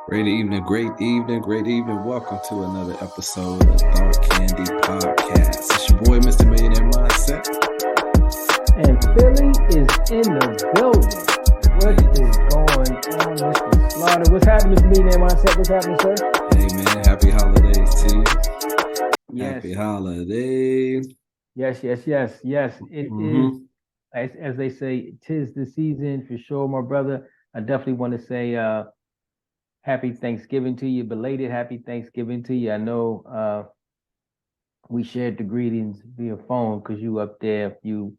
Great evening, great evening. Welcome to another episode of Thought Candy Podcast. It's your boy, Mr. Millionaire Mindset. And Philly is in the building. What is going on, Mr. Slaughter? What's happening, Mr. Millionaire Mindset? What's happening, sir? Hey, man, happy holidays to you. Yes. Happy holidays. Yes. It is, as they say, 'tis the season for sure, my brother. I definitely want to say happy Thanksgiving to you, belated happy Thanksgiving to you. I know we shared the greetings via phone because you up there a few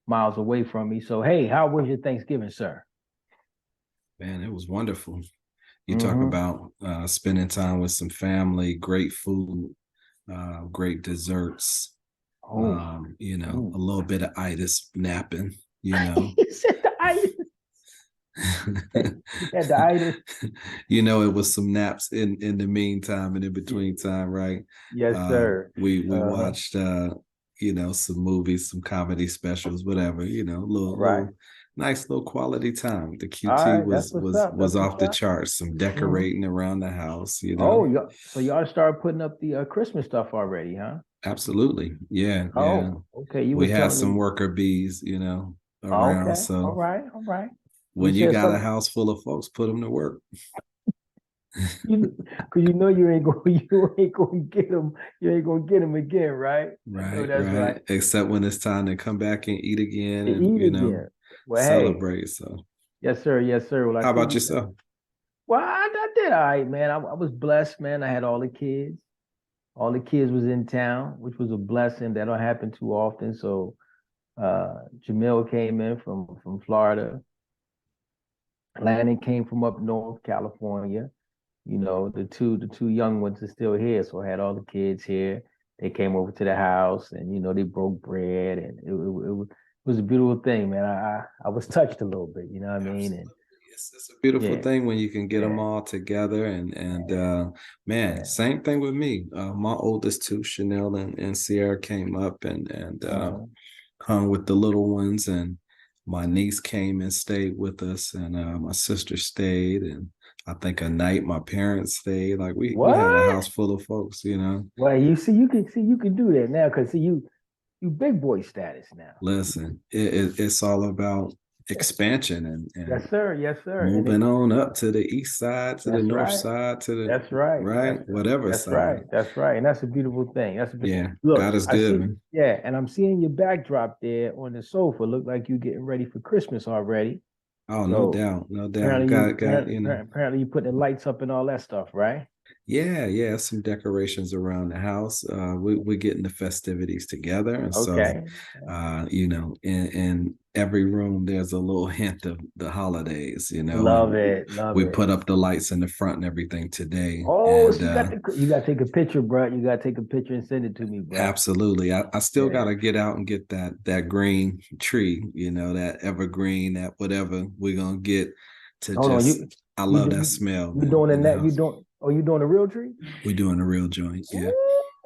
miles away from me. So, hey, how was your Thanksgiving, sir? Man, it was wonderful. You talk about spending time with some family, great food, great desserts, a little bit of itis napping, You said the itis. Had the itis. It was some naps in the meantime and in between time, right? Yes, sir. We watched some movies, some comedy specials, whatever, little nice little quality time. The QT Right, was off the charts, some decorating around the house, so y'all started putting up the Christmas stuff already, huh? Absolutely. Yeah. Okay. You We was had telling some me. worker bees, around. Okay. So All right. when you got a house full of folks, put them to work. Because you ain't gonna get them. You ain't gonna get them again, right? Right, That's right. Except when it's time to come back and eat again To and eat again. Well, hey, celebrate. So yes, sir. Well, I how about couldn't. yourself? Well, I did all right, man. I was blessed, man. I had all the kids. All the kids was in town, which was a blessing. That don't happen too often. So Jamil came in from Florida. Landon came from up north, California. The two young ones are still here, so I had all the kids here. They came over to the house, and they broke bread, and it was a beautiful thing, man. I was touched a little bit, you know what I mean? And It's a beautiful yeah, thing when you can get them yeah, all together. And man, yeah. same thing with me. My oldest two, Chanel and Sierra, came up and Uh-huh. hung with the little ones, and my niece came and stayed with us, and my sister stayed, and I think a night my parents stayed. Like we had a What? house full of folks. Well, you can do that now because you big boy status now. Listen, it's all about expansion and Yes, sir. Yes, sir. moving on up to the east side, to the That's north right. side, to the That's right. right, whatever That's side. right. That's right. And that's a beautiful thing. Yeah, God Look, is I good, see. man. Yeah, and I'm seeing your backdrop there on the sofa. Look like you getting ready for Christmas already. Oh, no So doubt, no doubt. apparently you Got apparently you putting the lights up and all that stuff, right? yeah, some decorations around the house. We're getting the festivities together, and so Okay. in every room there's a little hint of the holidays, Love and it. Love we it. put up the lights in the front and everything today, Oh, and so you got to take a picture, bro. You got to take a picture and send it to me, bro. absolutely. I still Yeah. got to get out and get that green tree, that evergreen, that whatever we're gonna get to Hold on. just. I You love do- that you smell, you man, doing the in the net? You house. doing? Oh, you doing a real tree? We're doing a real joint. Yeah.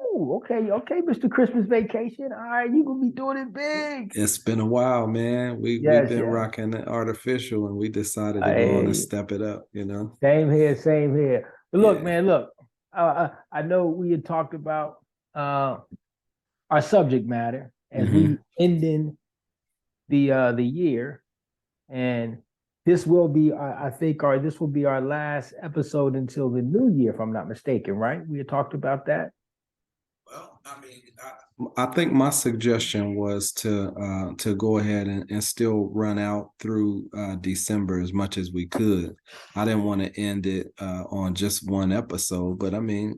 Ooh, okay, Mr. Christmas vacation. All right, you gonna be doing it big. It's been a while, man. We've Yes, been yes. rocking the artificial, and we decided to I go hear on and you. step it up. Same here, same here. But look, Yeah. man, look. I know we had talked about uh, our subject matter as Hmm. we ending the year, and I think, this will be our last episode until the new year, if I'm not mistaken. Right? We had talked about that. Well, I mean, I think my suggestion was to go ahead and still run out through December as much as we could. I didn't want to end it on just one episode, but I mean,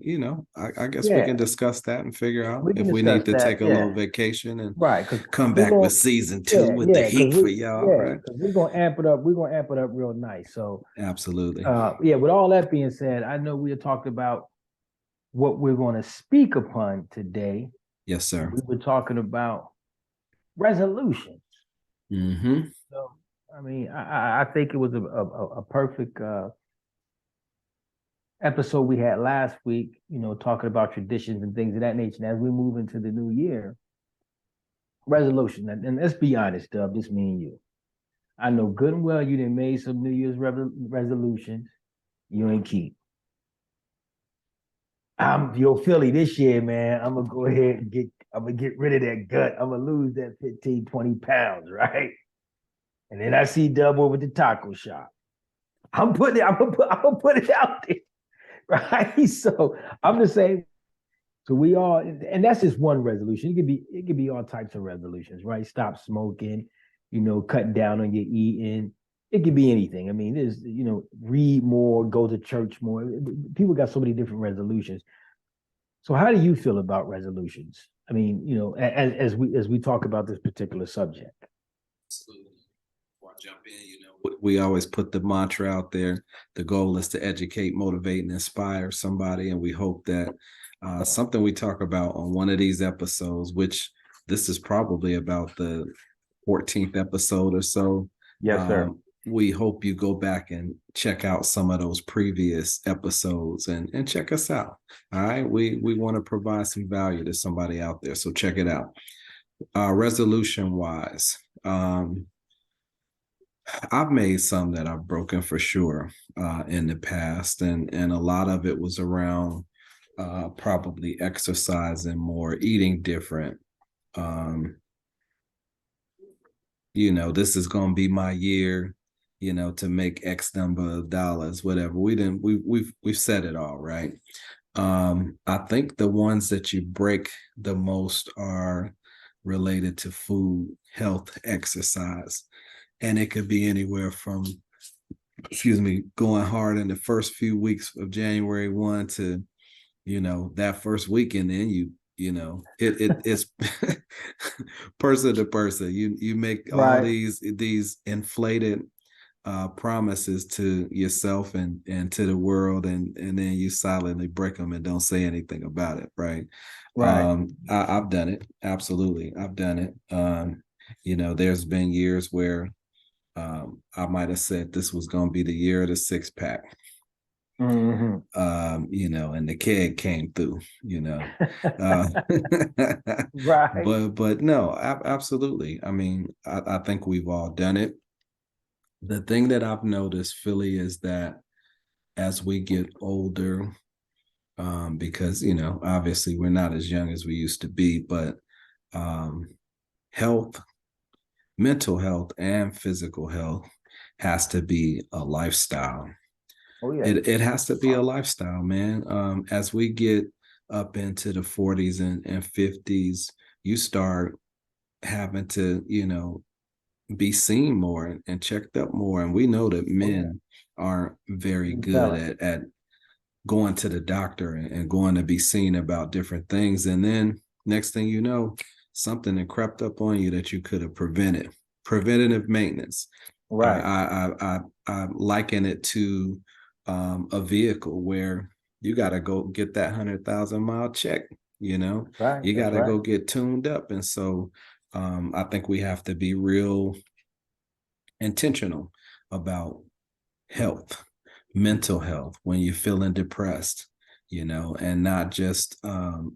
I guess we can Yeah, discuss that and figure out we can if we discuss need to that. take a little Yeah, vacation and right. Because come we're back with going. season two Yeah, with the yeah, heat for y'all, right? because we're gonna amp it up. We're gonna amp it up real nice. So, Absolutely. yeah. With all that being said, I know we had talked about what we're going to speak upon today. Yes, sir. We were talking about resolution. Mm-hmm. So, I mean, I think it was a perfect episode we had last week. Talking about traditions and things of that nature. And as we move into the new year, resolution. And let's be honest, Dub. This me and you. I know good and well you done made some New Year's resolutions you ain't keep. I'm yo Philly this year, man. I'm gonna go ahead and I'm gonna get rid of that gut. I'm gonna lose that 15, 20 pounds, right? And then I see Dub over at the taco shop. I'm gonna put it out there, right? So I'm the same. So we all, and that's just one resolution. It could be all types of resolutions, right? Stop smoking, cut down on your eating. It could be anything. I mean, there's, read more, go to church more. People got so many different resolutions. So how do you feel about resolutions? I mean, as we talk about this particular subject. Absolutely. Before I jump in, we always put the mantra out there. The goal is to educate, motivate, and inspire somebody. And we hope that something we talk about on one of these episodes, which this is probably about the 14th episode or so. Yes, sir. We hope you go back and check out some of those previous episodes and check us out. All right. We want to provide some value to somebody out there. So check it out. Resolution wise, I've made some that I've broken for sure in the past, and a lot of it was around probably exercising more, eating different. This is going to be my year, to make X number of dollars, whatever. We've said it all, right? I think the ones that you break the most are related to food, health, exercise. And it could be anywhere from, going hard in the first few weeks of January 1 to, that first weekend. Then it's person to person. You make all Right. these inflated promises to yourself and to the world, and then you silently break them and don't say anything about it, right? Right. I've done it. Absolutely. I've done it. There's been years where I might have said this was going to be the year of the six pack. Mm-hmm. And the keg came through, uh, Right. but no, absolutely. I mean, I think we've all done it. The thing that I've noticed, Philly, is that as we get older, because obviously we're not as young as we used to be, but health, mental health, and physical health has to be a lifestyle. Oh yeah. It has to be a lifestyle, man. As we get up into the 40s and 50s, you start having to, be seen more and checked up more. And we know that Oh yeah. men aren't very You can tell good it. at going to the doctor and going to be seen about different things. And then next thing you know, something that crept up on you that you could have prevented. Preventative maintenance. Right. I liken it to a vehicle where you got to go get that 100,000 mile check. Right. You got That's to right. go get tuned up, and so I think we have to be real intentional about health, mental health when you're feeling depressed, and not just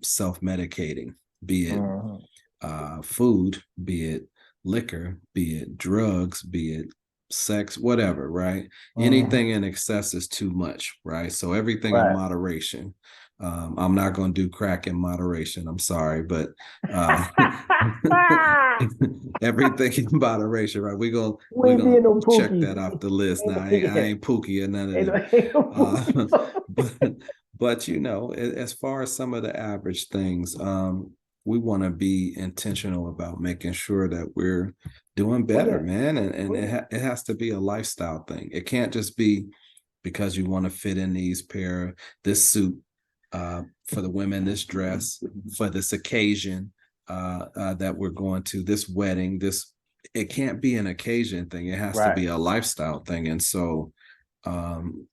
self-medicating, be it Mm-hmm. food, be it liquor, be it drugs, be it sex, whatever, right? Mm-hmm. Anything in excess is too much, right? So everything in Right. moderation. I'm not going to do crack in moderation. I'm sorry, but uh, everything in moderation, right? We we're ain't gonna being no check pookies. that off the list. Now I Yeah. ain't Pookie or none of them. Ain't no Uh, pookies. but as far as some of the average things, we want to be intentional about making sure that we're doing Oh better, yeah. man. And Oh yeah. it has to be a lifestyle thing. It can't just be because you want to fit in this suit for the women, this dress for this occasion that we're going to, this wedding, it can't be an occasion thing. It has to Right. be a lifestyle thing. And so um,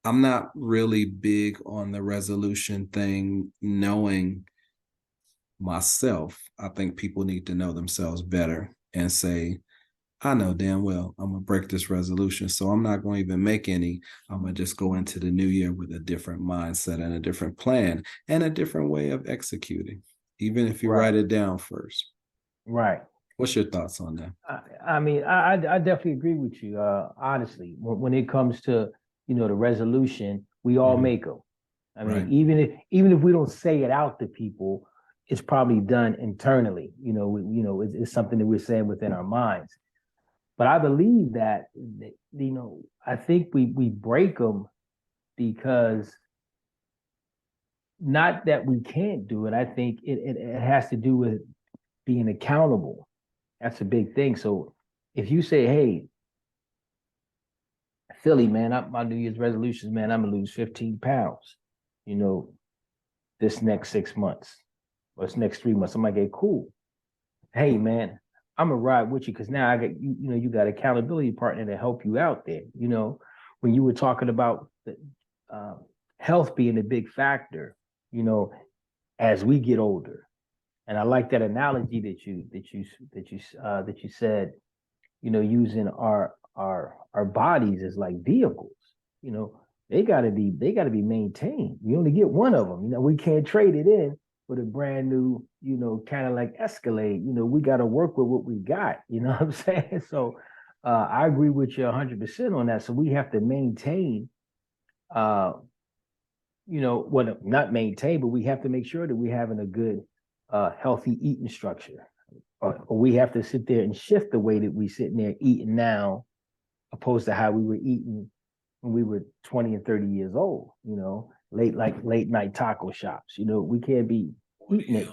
I'm not really big on the resolution thing, knowing myself. I think people need to know themselves better and say, I know damn well I'm gonna break this resolution. So I'm not gonna even make any. I'm gonna just go into the new year with a different mindset and a different plan and a different way of executing, even if you Right. write it down first. Right. What's your thoughts on that? I mean, I definitely agree with you. Honestly, when it comes to the resolution, we all Mm-hmm. make them. I mean, Right. even if we don't say it out to people, it's probably done internally. It's something that we're saying within our minds. But I believe that, I think we break them because not that we can't do it. I think it has to do with being accountable. That's a big thing. So if you say, hey, Philly, man, my New Year's resolutions, man, I'm gonna lose 15 pounds, you know, this next 6 months or this next 3 months. I'm like, hey, cool. Hey, man, I'm gonna ride with you because now I got you got accountability partner to help you out there. When you were talking about uh, health being a big factor, you know, as we get older. And I like that analogy that you said, using our bodies as like vehicles. You know, they gotta be maintained. You only get one of them. We can't trade it in with a brand new, kind of like Escalade. We got to work with what we got. You know what I'm saying? So I agree with you 100% on that. So we have to maintain, what not maintain, but we have to make sure that we're having a good, healthy eating structure. Or we have to sit there and shift the way that we sitting there eating now, opposed to how we were eating when we were 20 and 30 years old. Late night taco shops. We can't be eating it.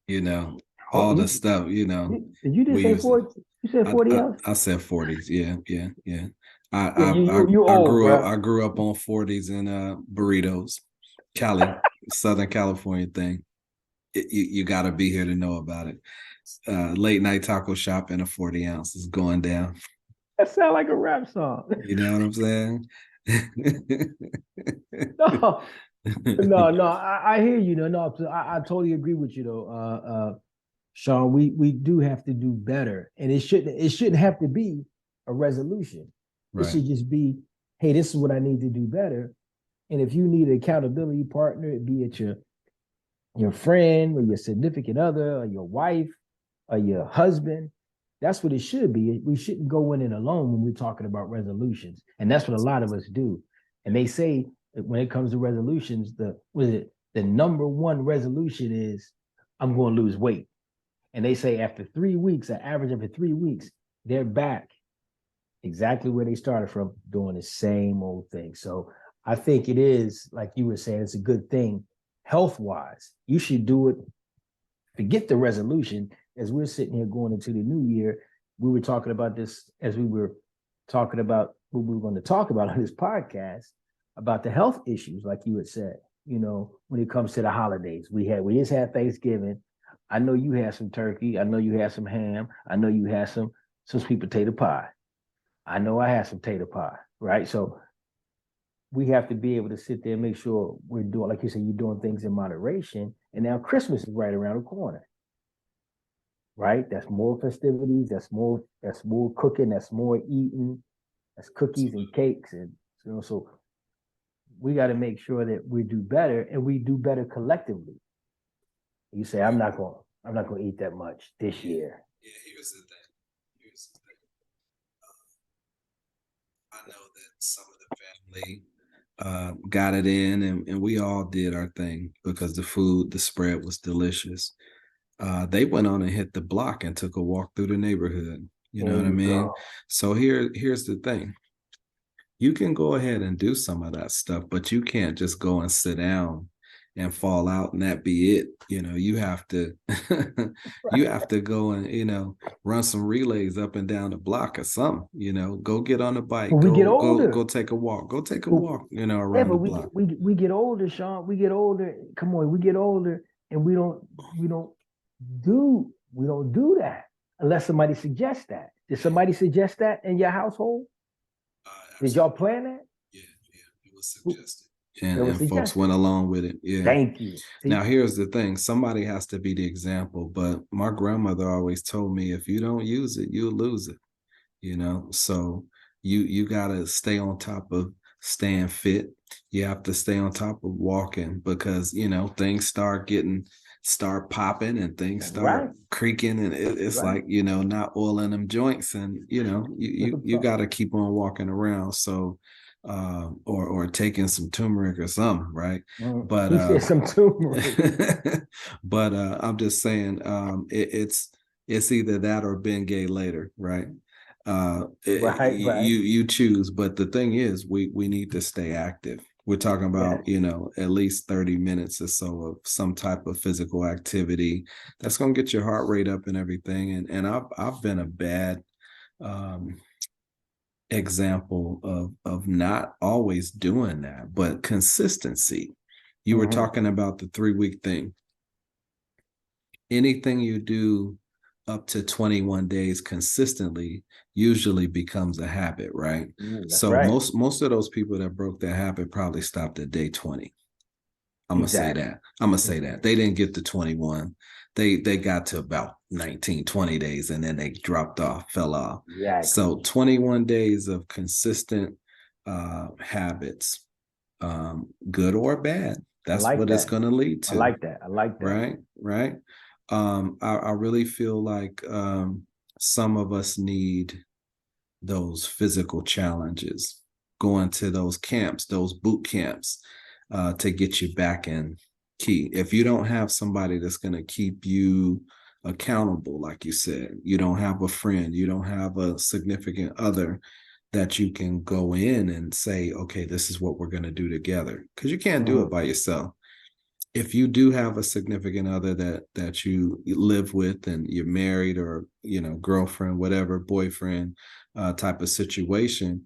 You know, Oh, all the stuff. did you just We say used to. 40? You said I, 40 I, ounces? I said 40s. Yeah, yeah, yeah. I Yeah, I I, you I old, grew up. bro. I grew up on 40s and burritos, Cali, Southern California thing. You got to be here to know about it. Late night taco shop in a 40 ounce is going down. That sound like a rap song. You know what I'm saying? No, no. I hear you. No. I totally agree with you though. Sean, we do have to do better, and it shouldn't have to be a resolution. It Right. should just be, hey, this is what I need to do better. And if you need an accountability partner, be it your friend or your significant other or your wife or your husband, that's what it should be. We shouldn't go in it alone when we're talking about resolutions, and that's what a lot of us do. And they say that when it comes to resolutions, the number one resolution is I'm going to lose weight. And they say after 3 weeks, an average of 3 weeks, they're back exactly where they started from, doing the same old thing. So I think it is, like you were saying, it's a good thing health wise. You should do it. Forget the resolution. As we're sitting here going into the new year, we were talking about this as we were talking about what we were going to talk about on this podcast about the health issues, like you had said, when it comes to the holidays. We just had Thanksgiving. I know you had some turkey. I know you had some ham. I know you had some sweet potato pie. I know I had some tater pie, right? So we have to be able to sit there and make sure we're doing, like you said, you're doing things in moderation. And now Christmas is right around the corner, right? That's more festivities. That's more cooking. That's more eating. That's cookies and cakes, and so we got to make sure that we do better and we do better collectively. You say, I'm not going to eat that much this year. Yeah, here's the thing. I know that some of the family got it in, and we all did our thing because the spread was delicious. They went on and hit the block and took a walk through the neighborhood. You know There what I you mean? go. So here's the thing. You can go ahead and do some of that stuff, but you can't just go and sit down and fall out and that be it. You have to you have to go and, run some relays up and down the block or something, go get on the bike, When we get go older, take a walk, but, yeah, around but the we block. get we get older, Sean. We get older. Come on, we get older, and we don't do that unless somebody suggests that. Did somebody suggest that in your household? Did y'all Absolutely. plan that? Yeah, yeah, it was suggested. It was And folks suggested. went along with it. Yeah. Thank you. Now See, here's the thing. Somebody has to be the example, but my grandmother always told me if you don't use it, you'll lose it. So you gotta stay on top of staying fit. You have to stay on top of walking because things start popping and things that's right. start creaking and That's it's right. like not oiling them joints and you got to keep on walking around. So or taking some turmeric or something, right? But He said some turmeric. but I'm just saying, it's either that or Ben Gay later, right? Right, right. You choose. But the thing is, we need to stay active. We're talking Yeah. about, at least 30 minutes or so of some type of physical activity that's going to get your heart rate up and everything. And I've been a bad um, example of not always doing that, but consistency. You were Hmm. talking about the 3 week thing. Anything you do up to 21 days consistently usually becomes a habit, right? That's So right. most of those people that broke that habit probably stopped at day 20. I'm gonna say Exactly. that. I'm gonna say that. They Exactly. didn't get to 21. They got to about 19, 20 days and then they dropped off, fell off. So Exactly. 21 days of consistent habits, good or bad. I That's like what it's that. gonna lead I to. like that. I like that. Right, right. I really feel like some of us need those physical challenges, going to those camps, those boot camps, to get you back in key. If you don't have somebody that's going to keep you accountable, like you said, you don't have a friend, you don't have a significant other that you can go in and say, okay, this is what we're going to do together. Because you can't do it Hmm. by yourself. If you do have a significant other that you live with and you're married or girlfriend, whatever, boyfriend, type of situation,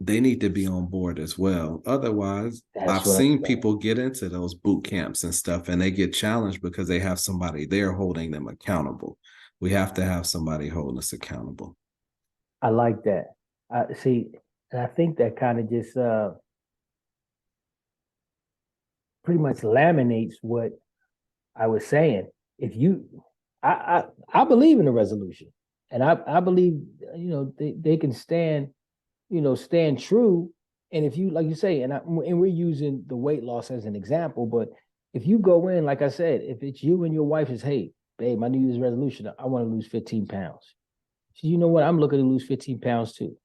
they need to be on board as well. Otherwise, That's I've what I'm seen saying. people get into those boot camps and stuff and they get challenged because they have somebody there holding them accountable. We have to have somebody holding us accountable. I like that. I see, and I think that kind of just pretty much laminates what I was saying. If you, I believe in the resolution, and I believe they can stand, stand true. And if you, like you say, and we're using the weight loss as an example, but if you go in, like I said, if it's you and your wife is, hey, babe, my New Year's resolution, I want to lose 15 pounds. So you know what? I'm looking to lose 15 pounds too.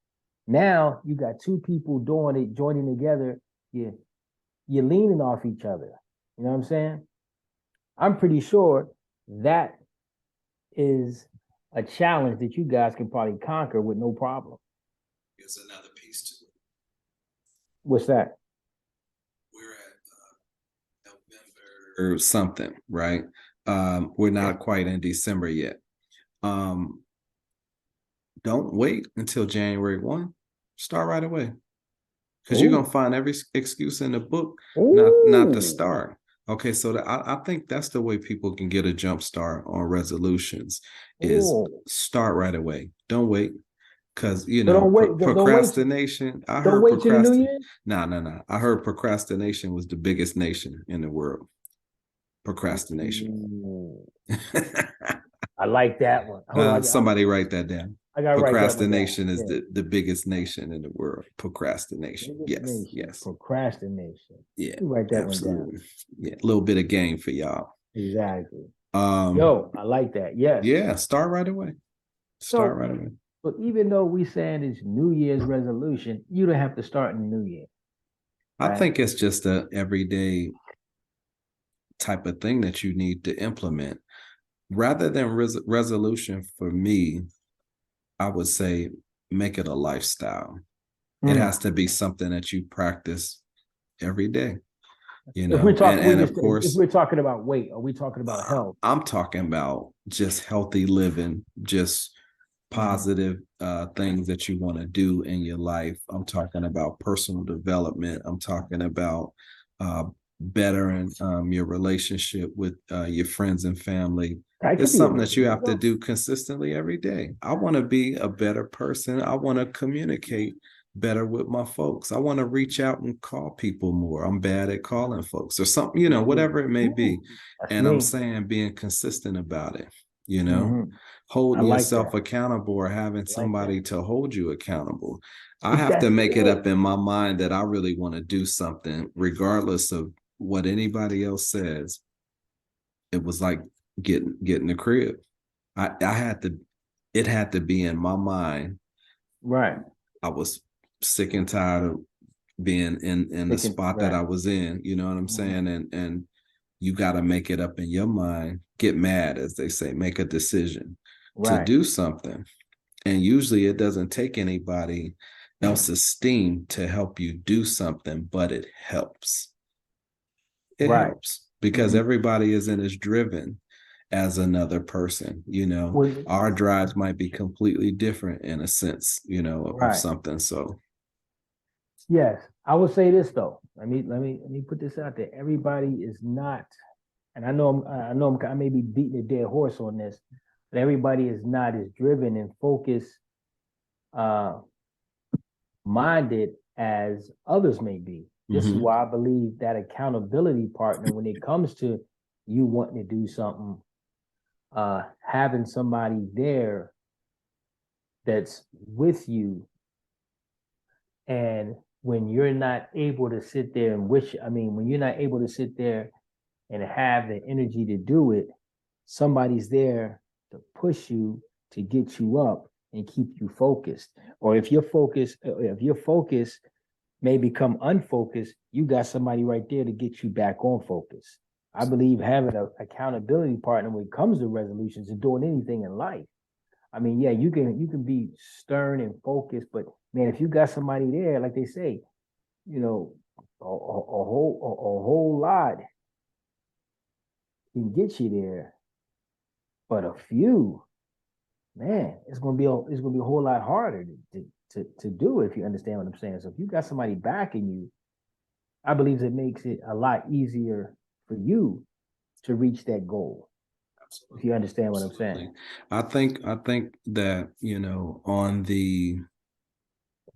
Now you got two people doing it, joining together. You you're leaning off each other. You know what I'm saying? I'm pretty sure that is a challenge that you guys can probably conquer with no problem. Here's another piece to it. What's that? We're at November or something, right? We're not quite in December yet. Um, don't wait until January 1. Start right away. Because you're Oh, gonna find every excuse in the book not to oh, start. Okay, so I think that's the way people can get a jump start on resolutions is oh. start right away. Don't wait. Because So don't wait. Don't wait. procrastination. I Don't heard wait till the new procrastination. year. No, no, no. I heard procrastination was the biggest nation in the world. Procrastination. Ooh, I like that one. Hold on, Somebody write that down. I gotta write that one down. Procrastination is Yeah, the biggest nation in the world. Procrastination. biggest Yes, nation, yes. procrastination. Yeah, You write that one down. absolutely. Yeah, a little bit of game for y'all. Exactly. Um, Yo, I like that. Yes. yeah, start right away. Start So, right away. but even though we saying it's New Year's resolution, you don't have to start in the New Year, I right? think it's just a everyday type of thing that you need to implement. Rather than resolution for me, I would say make it a lifestyle. It Mm. has to be something that you practice every day, If we're talking, and of if course we're talking about weight, are we talking about health? I'm talking about just healthy living, just Mm. positive things that you want to do in your life. I'm talking about personal development. I'm talking about uh, bettering your relationship with your friends and family. That could It's be a something way that to you do it have to though. do consistently every day. I want to be a better person. I want to communicate better with my folks. I want to reach out and call people more. I'm bad at calling folks or something, Ooh, whatever it may be. ooh, that's And I'm me. saying being consistent about it, you know, Hmm. I holding like yourself that. accountable or having I like that. somebody to hold you accountable. I But have to that's make it it. up in my mind that I really want to do something, regardless of what anybody else says. It was like getting the crib. I had to, it had to be in my mind. Right. I was sick and tired of being in the spot that I Right. was in. You know what I'm Mhm. saying? And you got to make it up in your mind, get mad, as they say, make a decision to Right. do something. And usually it doesn't take anybody else's steam to help you do something, but it helps. It Right. helps because Mhm. everybody isn't as driven as another person. You know, Well, our drives might be completely different in a sense, you know, of right. something. So, Yes. I would say this though. Let me put this out there. Everybody is not, and I may be beating a dead horse on this, but everybody is not as driven and focused uh minded as others may be. This is mhm. why I believe that accountability partner, when it comes to you wanting to do something, having somebody there that's with you, and when you're not able to sit there and when you're not able to sit there and have the energy to do it, somebody's there to push you, to get you up and keep you focused. Or if your focus may become unfocused, you got somebody right there to get you back on focus. I believe having an accountability partner when it comes to resolutions and doing anything in life. I mean, yeah, you can be stern and focused, but man, if you got somebody there, like they say, you know, a whole lot can get you there, but a few, man, it's gonna be a whole lot harder to do it, if you understand what I'm saying. So if you got somebody backing you, I believe it makes it a lot easier for you to reach that goal. If you understand what I'm saying. Absolutely. I think that, you know, on the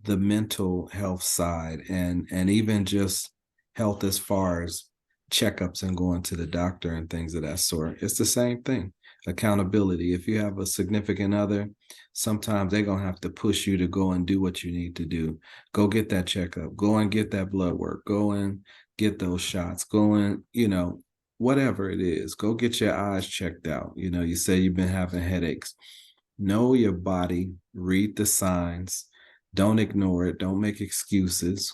mental health side and even just health as far as checkups and going to the doctor and things of that sort, it's the same thing. Accountability. If you have a significant other, sometimes they're gonna have to push you to go and do what you need to do. Go get that checkup, go and get that blood work, go and get those shots, go and, you know, whatever it is, go get your eyes checked out. You know, you say you've been having headaches. Know your body, read the signs, don't ignore it. Don't make excuses.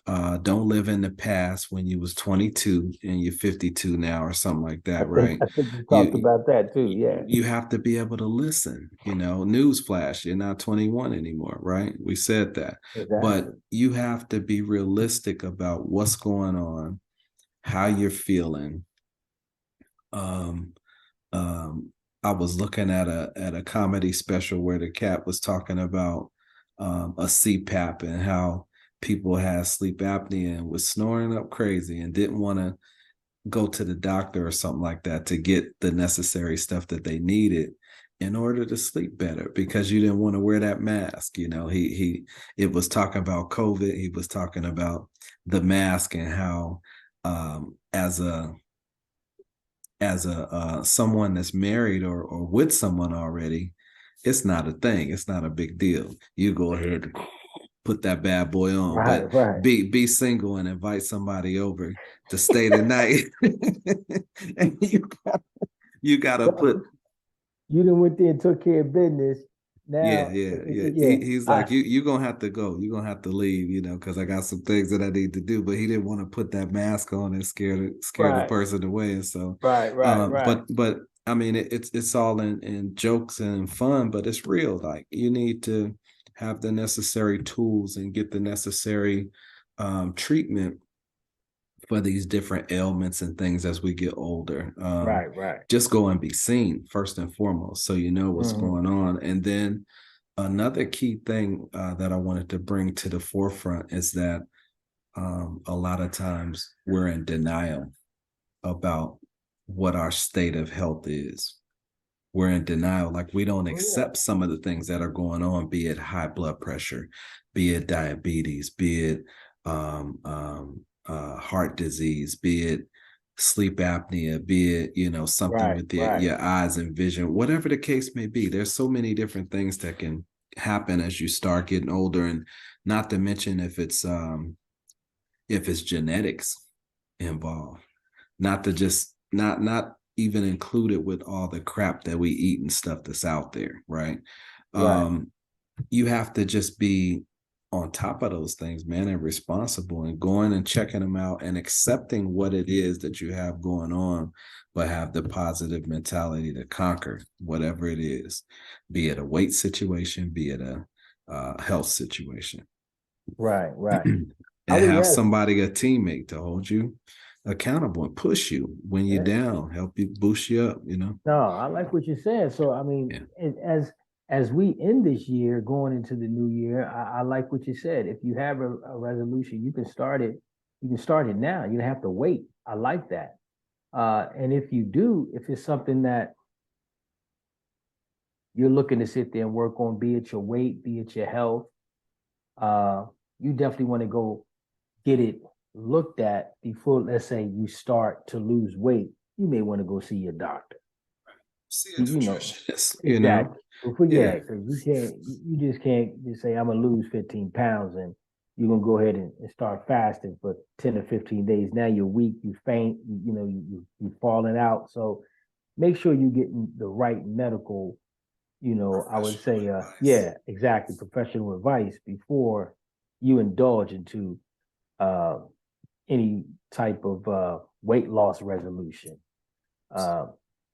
Don't live in the past when you was 22 and you're 52 now or something like I that, think right? I think we talked You about that too. Yeah, you have to be able to listen. You know, newsflash, you're not 21 anymore, right? We said that. But exactly. you have to be realistic about what's going on, how you're feeling. Um, um, I was looking at a comedy special where the cat was talking about a CPAP and how people had sleep apnea and was snoring up crazy and didn't want to go to the doctor or something like that to get the necessary stuff that they needed in order to sleep better because you didn't want to wear that mask. You know, he it was talking about COVID. He was talking about the mask and how as a someone that's married or with someone already, it's not a thing. It's not a big deal. You go ahead and put that bad boy on, Right, but right. be single and invite somebody over to stay the night, and you gotta put. You done went there and took care of business. Yeah, Now, yeah, yeah. yeah, He's I like, you gonna have to go. You're gonna have to leave, you know, because I got some things that I need to do. But he didn't want to put that mask on and scare the right, person away. And so, right. but I mean, it's all in jokes and fun, but it's real. Like you need to have the necessary tools and get the necessary treatment for these different ailments and things as we get older. Right. Just go and be seen first and foremost, so you know what's Hmm. going on, and then another key thing that I wanted to bring to the forefront is that a lot of times we're in denial about what our state of health is. We're in denial, like we don't Oh yeah. accept some of the things that are going on, be it high blood pressure, be it diabetes, be it heart disease, be it sleep apnea, be it, you know, something with Right. your eyes and vision, whatever the case may be. There's so many different things that can happen as you start getting older, and not to mention if it's genetics involved, not to just not even included with all the crap that we eat and stuff that's out there, right? Right. You have to just be on top of those things, man, and responsible and going and checking them out and accepting what it is that you have going on, but have the positive mentality to conquer whatever it is, be it a weight situation, be it a health situation. Right, right. And I would, have yes. somebody, a teammate, to hold you accountable and push you when you're Yeah. down, help you boost you up, you know? No, I like what you're saying. So I mean, Yeah. as we end this year, going into the new year, I like what you said. If you have a resolution, you can start it. You can start it now. You don't have to wait. I like that. And if you do, if it's something that you're looking to sit there and work on, be it your weight, be it your health, uh, you definitely want to go get it looked at before, let's say, you start to lose weight. You may want to go see your doctor. See a You know, nutritionist, you know? exactly. Before, yeah, Yeah. because you just can't just say I'm gonna lose 15 pounds and you're gonna go ahead and start fasting for 10 or 15 days. Now you're weak, you faint, you know, you're falling out. So make sure you're getting the right medical, I would Professional say, advice. yeah, exactly, professional advice before you indulge into uh, any type of weight loss resolution. Uh,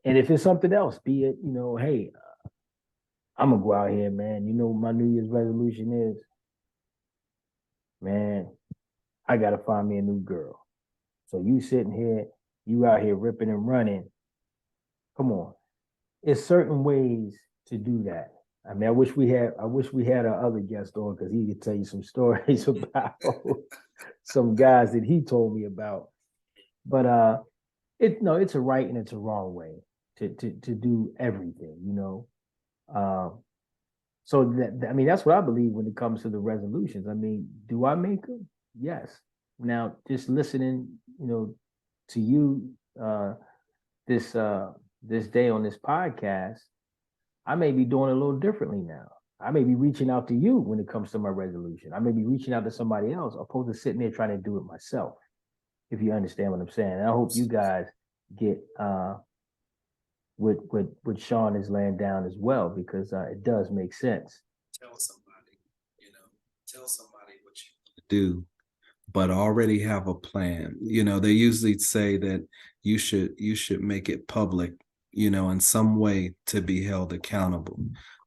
and if it's something else, be it, hey, I'm gonna go out here, man. You know what my New Year's resolution is? Man, I gotta find me a new girl. So you sitting here, you out here ripping and running. Come on. It's certain ways to do that. I mean, I wish we had our other guest on because he could tell you some stories about some guys that he told me about. But it's a right and it's a wrong way to do everything, you know. Uh, So I mean, that's what I believe when it comes to the resolutions. I mean, do I make them? Yes. Now, just listening, to you this this day on this podcast, I may be doing it a little differently now. I may be reaching out to you when it comes to my resolution. I may be reaching out to somebody else, opposed to sitting there trying to do it myself. If you understand what I'm saying, and I hope you guys get what Sean is laying down as well, because it does make sense. Tell somebody, tell somebody what you want to do, but already have a plan. They usually say that you should make it public, in some way to be held accountable,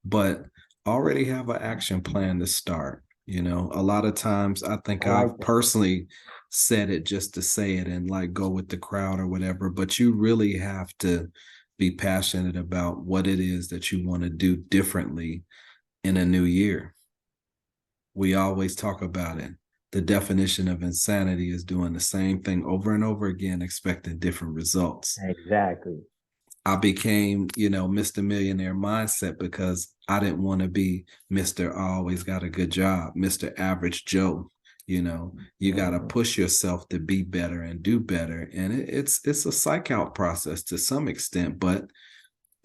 but already have an action plan to start. A lot of times I think I like I've that. personally said it just to say it and like go with the crowd or whatever, but you really have to be passionate about what it is that you want to do differently in a new year. We always talk about it. The definition of insanity is doing the same thing over and over again, expecting different results. Exactly. I became, Mr. Millionaire mindset because I didn't want to be Mr. I always got a good job, Mr. Average Joe. You got to Mhm. push yourself to be better and do better. And it's a psych out process to some extent, but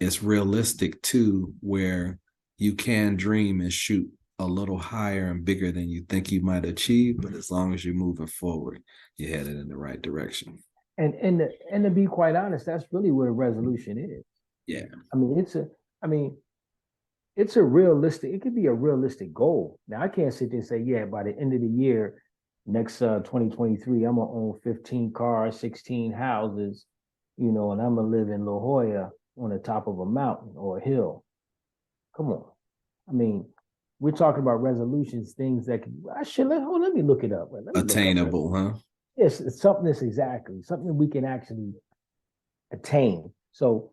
it's realistic too, where you can dream and shoot a little higher and bigger than you think you might achieve. But as long as you're moving forward, you're headed in the right direction. And to be quite honest, that's really what a resolution is. Yeah. I mean, I mean, it's a realistic. It could be a realistic goal. Now, I can't sit there and say, yeah, by the end of the year, next 2023, I'm gonna own 15 cars, 16 houses, and I'm gonna live in La Jolla on the top of a mountain or a hill. Come on. I mean, we're talking about resolutions, things that can. I should let me look it up. Let me look up. Attainable, huh? Yes, it's something that's exactly something we can actually attain. So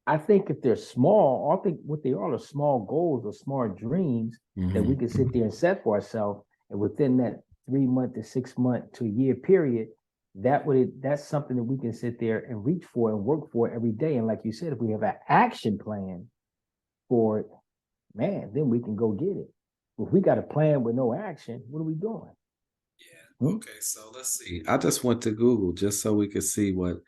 I think if they're small, I think what they are small goals or small dreams that we can sit there and set for ourselves. And within that 3 month to 6 month to a year period, that's something that we can sit there and reach for and work for every day. And like you said, if we have an action plan for it, man, then we can go get it. If we got a plan with no action, what are we doing? Yeah. Okay. So let's see. I just went to Google just so we could see what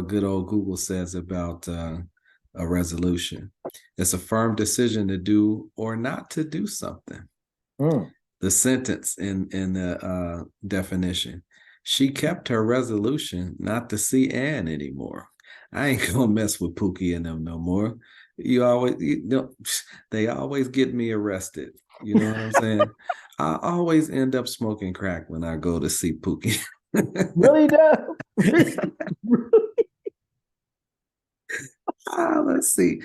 good old Google says about a resolution. It's a firm decision to do or not to do something. Hmm. The sentence in the definition. She kept her resolution not to see Anne anymore. I ain't gonna mess with Pookie and them no more. You always, you know, they always get me arrested. You know what I'm saying? I always end up smoking crack when I go to see Pookie. Really, though? Let's see.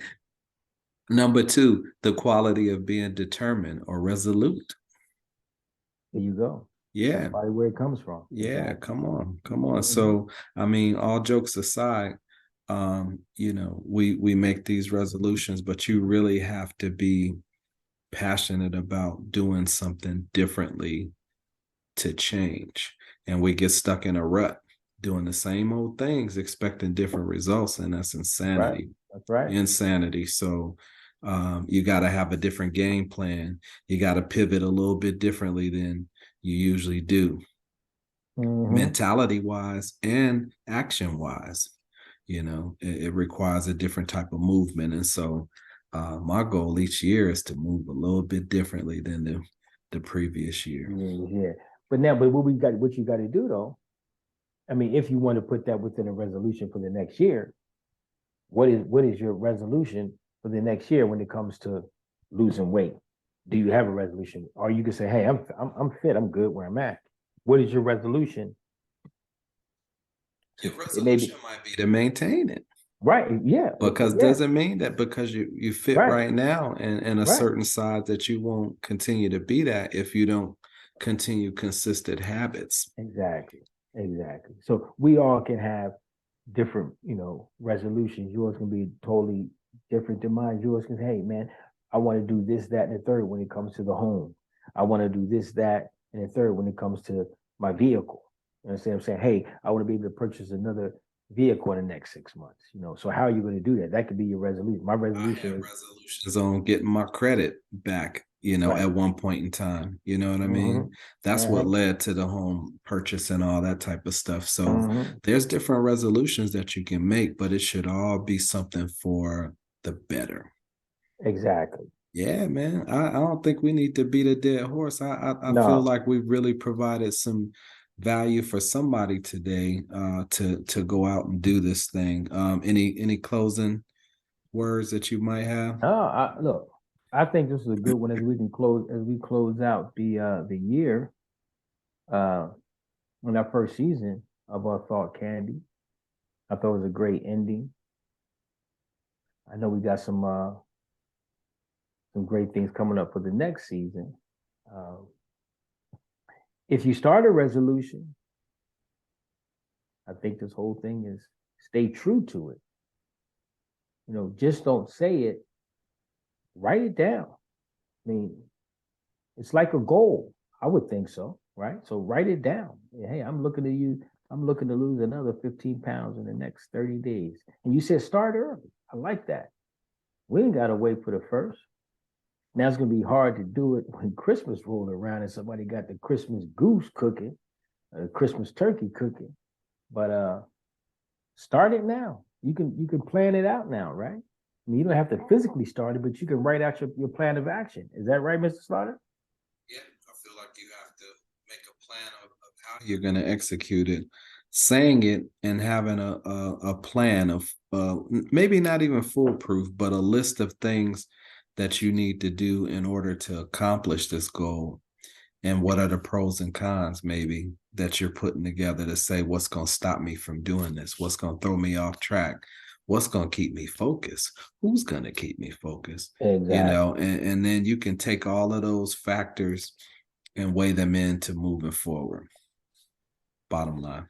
Number two, the quality of being determined or resolute. There you go. That's Yeah, probably where it comes from. yeah, Exactly. come on, come on. Hmm. So, I mean, all jokes aside, you know, we make these resolutions, but you really have to be passionate about doing something differently to change. And we get stuck in a rut doing the same old things, expecting different results, and that's That's right. insanity. That's right. Insanity. So you got to have a different game plan. You got to pivot a little bit differently than you usually do, Hmm. mentality wise and action wise. You know, it requires a different type of movement. And so my goal each year is to move a little bit differently than the previous year. Yeah, yeah. But now, but what you got to do though, I mean, if you want to put that within a resolution for the next year, what is your resolution for the next year when it comes to losing weight? Do you have a resolution, or you can say, "Hey, I'm fit. I'm good where I'm at." What is your resolution? Your It may be resolution might be to maintain it. right. Yeah. Because Yeah. doesn't mean that because you fit Right. right now and in a Right. certain size that you won't continue to be that if you don't continue consistent habits. Exactly. Exactly. So we all can have different, resolutions. Yours can be totally different than mine. Yours can say, hey man, I want to do this, that, and the third when it comes to the home. I want to do this, that, and the third when it comes to my vehicle. You understand what I'm saying? Hey, I want to be able to purchase another vehicle in the next 6 months. So how are you going to do that? That could be your resolution. My I resolution have is resolutions on getting my credit back, you know, right. at one point in time. You know what I mean? Mm-hmm. That's what Mm-hmm. led to the home purchase and all that type of stuff. So Mm-hmm. there's different resolutions that you can make, but it should all be something for the better. Exactly. Yeah, man. I don't think we need to beat a dead horse. I feel No. like we really provided some value for somebody today to go out and do this thing. Any closing words that you might have? Look, I think this is a good one as we close out the year uh on our first season of our Thought Candy. I thought it was a great ending. I know we got some great things coming up for the next season. Um, if you start a resolution, I think this whole thing is stay true to it. Just don't say it. Write it down. I mean, it's like a goal. I would think so, right? So write it down. Hey, I'm looking to lose another 15 pounds in the next 30 days. And you said start early. I like that. We ain't got to wait for the first. Now it's going to be hard to do it when Christmas rolled around and somebody got the Christmas goose cooking, Christmas turkey cooking. But start it now. You can plan it out now, right? I mean, you don't have to physically start it, but you can write out your plan of action. Is that right, Mr. Slaughter? Yeah, I feel like you have to make a plan of how you're going to execute it. Saying it and having a plan of maybe not even foolproof, but a list of things that you need to do in order to accomplish this goal. And what are the pros and cons, maybe, that you're putting together to say what's going to stop me from doing this? What's going to throw me off track? What's going to keep me focused? Who's going to keep me focused? You know, Exactly. and then you can take all of those factors and weigh them into moving forward. Bottom line.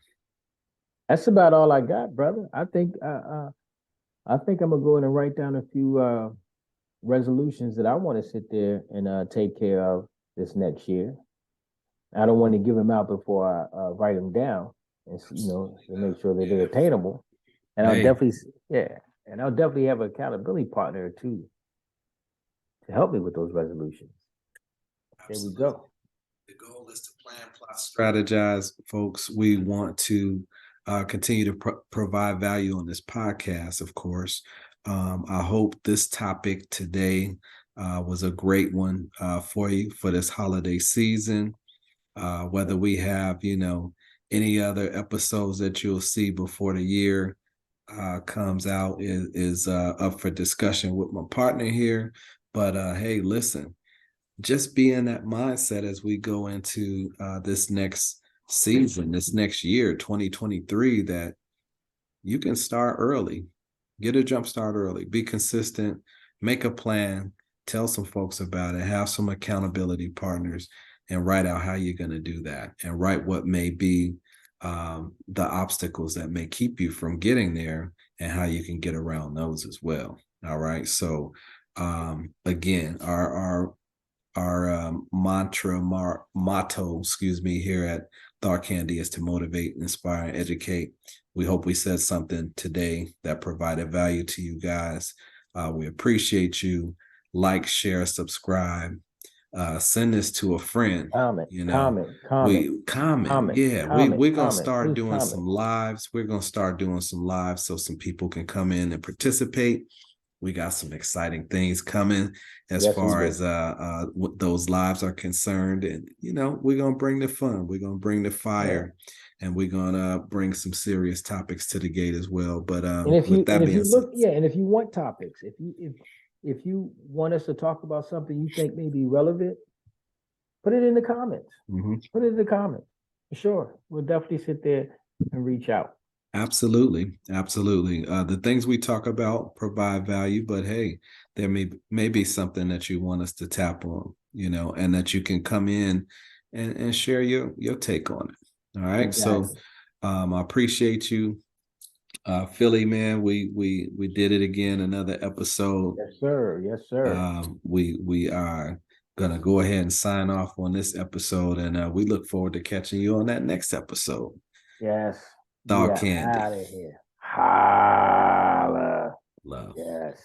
That's about all I got, brother. I think I'm gonna go in and write down a few resolutions that I want to sit there and take care of this next year. I don't want to give them out before I write them down, and Absolutely to make not. sure that they're Yeah. attainable. And I'll Hey, definitely, yeah, and I'll definitely have an accountability partner too to help me with those resolutions. There we absolutely. go. The goal is to plan, plot, strategize, folks. We want to continue to provide value on this podcast, of course. I hope this topic today was a great one for you for this holiday season. Whether we have, you know, any other episodes that you'll see before the year comes out is up for discussion with my partner here. But hey, listen, just be in that mindset as we go into this next season, this next year, 2023, that you can start early, get a jump start early, be consistent, make a plan, tell some folks about it, have some accountability partners, and write out how you're going to do that, and write what may be the obstacles that may keep you from getting there, and how you can get around those as well. All right. So again, our motto, excuse me, here at Thought Candy is to motivate, inspire, and educate. We hope we said something today that provided value to you guys. We appreciate you. Like, share, subscribe. Send this to a friend. Comment, You know, comment, we comment. Yeah, comment, we're gonna comment. start Please doing comment. some lives. We're gonna start doing some lives so some people can come in and participate. We got some exciting things coming as Yes, we far do. as those lives are concerned, and we're gonna bring the fun, we're gonna bring the Yeah. fire, and we're gonna bring some serious topics to the gate as well. But And if with you that being said, and if you want topics, if you want us to talk about something you think may be relevant, put it in the comments. mhm, Put it in the comments. For sure. We'll definitely sit there and reach out. absolutely, absolutely. The things we talk about provide value, but hey, there may be something that you want us to tap on, and that you can come in and share your take on it. All right. So Exactly. I appreciate you. Philly, man, we did it again, another episode. Yes, sir. Yes, sir. We are gonna go ahead and sign off on this episode, and we look forward to catching you on that next episode. Yes. We Dog are Candy. out of here. Holla. Love. Yes.